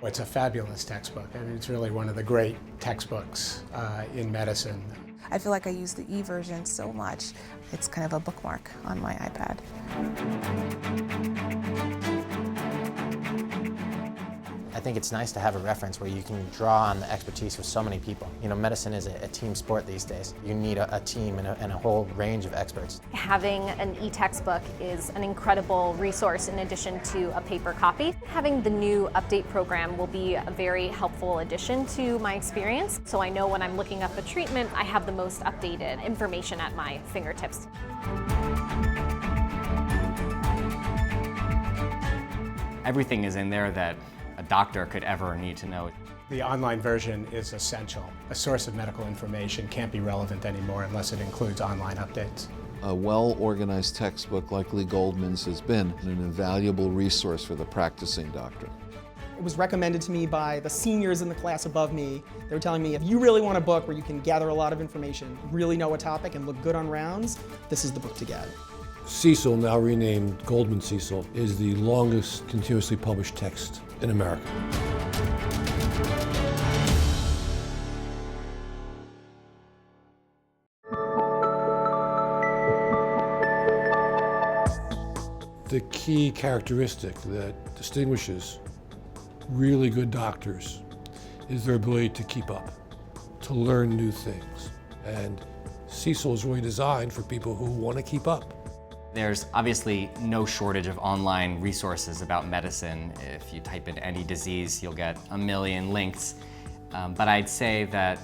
It's a fabulous textbook. I mean, it's really one of the great textbooks in medicine. I feel like I use the e-version so much. It's kind of a bookmark on my iPad. I think it's nice to have a reference where you can draw on the expertise of so many people. You know, medicine is a team sport these days. You need a team and a whole range of experts. Having an e-textbook is an incredible resource in addition to a paper copy. Having the new update program will be a very helpful addition to my experience. So I know when I'm looking up a treatment, I have the most updated information at my fingertips. Everything is in there that a doctor could ever need to know. The online version is essential. A source of medical information can't be relevant anymore unless it includes online updates. A well-organized textbook like Lee Goldman's has been an invaluable resource for the practicing doctor. It was recommended to me by the seniors in the class above me. They were telling me, if you really want a book where you can gather a lot of information, really know a topic, and look good on rounds, this is the book to get. Cecil, now renamed Goldman-Cecil, is the longest continuously published text in America. The key characteristic that distinguishes really good doctors is their ability to keep up, to learn new things. And Cecil is really designed for people who want to keep up. There's obviously no shortage of online resources about medicine. If you type in any disease, you'll get a million links. But I'd say that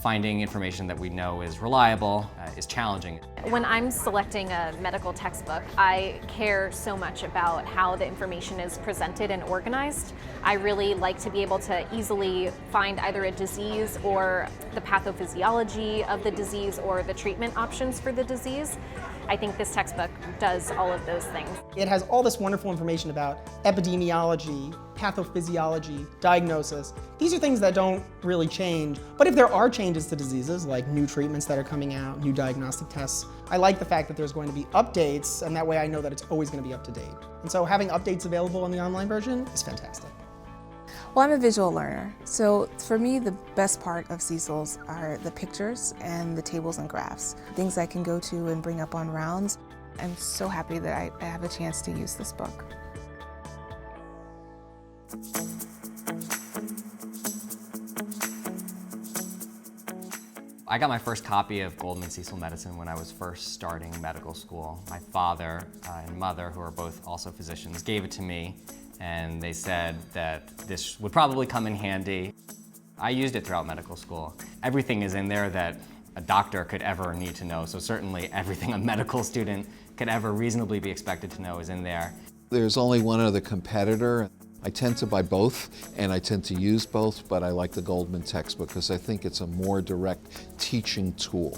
finding information that we know is reliable is challenging. When I'm selecting a medical textbook, I care so much about how the information is presented and organized. I really like to be able to easily find either a disease or the pathophysiology of the disease or the treatment options for the disease. I think this textbook does all of those things. It has all this wonderful information about epidemiology, pathophysiology, diagnosis. These are things that don't really change. But if there are changes to diseases, like new treatments that are coming out, new diagnostic tests, I like the fact that there's going to be updates, and that way I know that it's always going to be up to date. And so having updates available in the online version is fantastic. Well, I'm a visual learner, so for me the best part of Cecil's are the pictures and the tables and graphs, things I can go to and bring up on rounds. I'm so happy that I have a chance to use this book. I got my first copy of Goldman-Cecil Medicine when I was first starting medical school. My father and mother, who are both also physicians, gave it to me, and they said that this would probably come in handy. I used it throughout medical school. Everything is in there that a doctor could ever need to know, so certainly everything a medical student could ever reasonably be expected to know is in there. There's only one other competitor. I tend to buy both, and I tend to use both, but I like the Goldman textbook because I think it's a more direct teaching tool.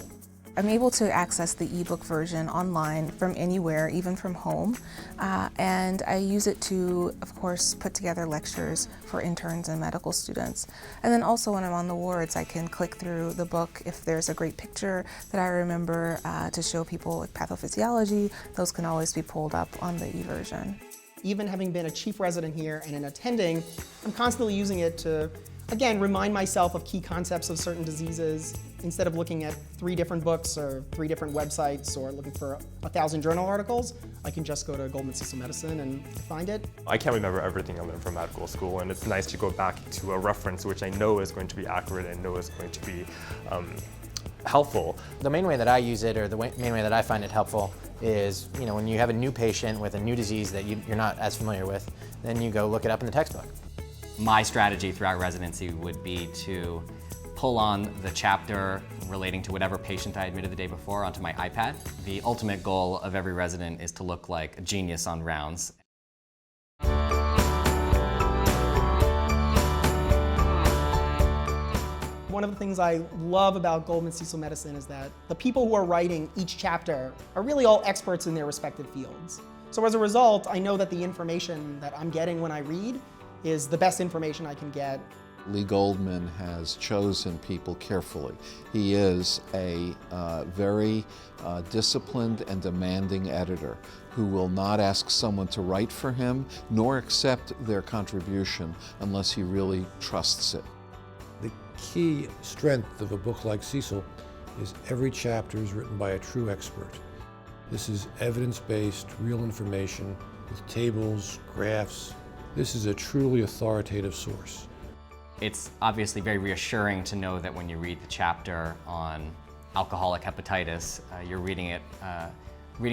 I'm able to access the ebook version online from anywhere, even from home, and I use it to, of course, put together lectures for interns and medical students. And then also when I'm on the wards, I can click through the book. If there's a great picture that I remember to show people like pathophysiology, those can always be pulled up on the e-version. Even having been a chief resident here and an attending, I'm constantly using it to, again, remind myself of key concepts of certain diseases. Instead of looking at 3 different books or 3 different websites or looking for 1,000 journal articles, I can just go to Goldman-Cecil Medicine and find it. I can't remember everything I learned from medical school, and it's nice to go back to a reference which I know is going to be accurate and know is going to be helpful. The main way that I use it, or the main way that I find it helpful, is when you have a new patient with a new disease that you're not as familiar with, then you go look it up in the textbook. My strategy throughout residency would be to pull on the chapter relating to whatever patient I admitted the day before onto my iPad. The ultimate goal of every resident is to look like a genius on rounds. One of the things I love about Goldman-Cecil Medicine is that the people who are writing each chapter are really all experts in their respective fields. So as a result, I know that the information that I'm getting when I read is the best information I can get Lee Goldman has chosen people carefully. He is a very disciplined and demanding editor who will not ask someone to write for him nor accept their contribution unless he really trusts it. The key strength of a book like Cecil is every chapter is written by a true expert. This is evidence-based, real information with tables, graphs. This is a truly authoritative source. It's obviously very reassuring to know that when you read the chapter on alcoholic hepatitis, you're reading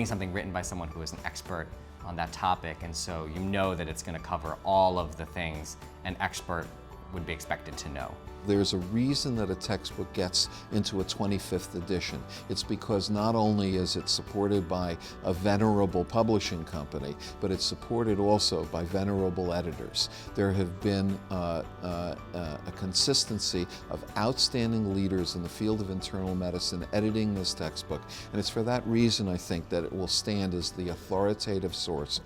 something written by someone who is an expert on that topic, and so you know that it's going to cover all of the things an expert would be expected to know. There's a reason that a textbook gets into a 25th edition. It's because not only is it supported by a venerable publishing company, but it's supported also by venerable editors. There have been a consistency of outstanding leaders in the field of internal medicine editing this textbook, and it's for that reason I think that it will stand as the authoritative source.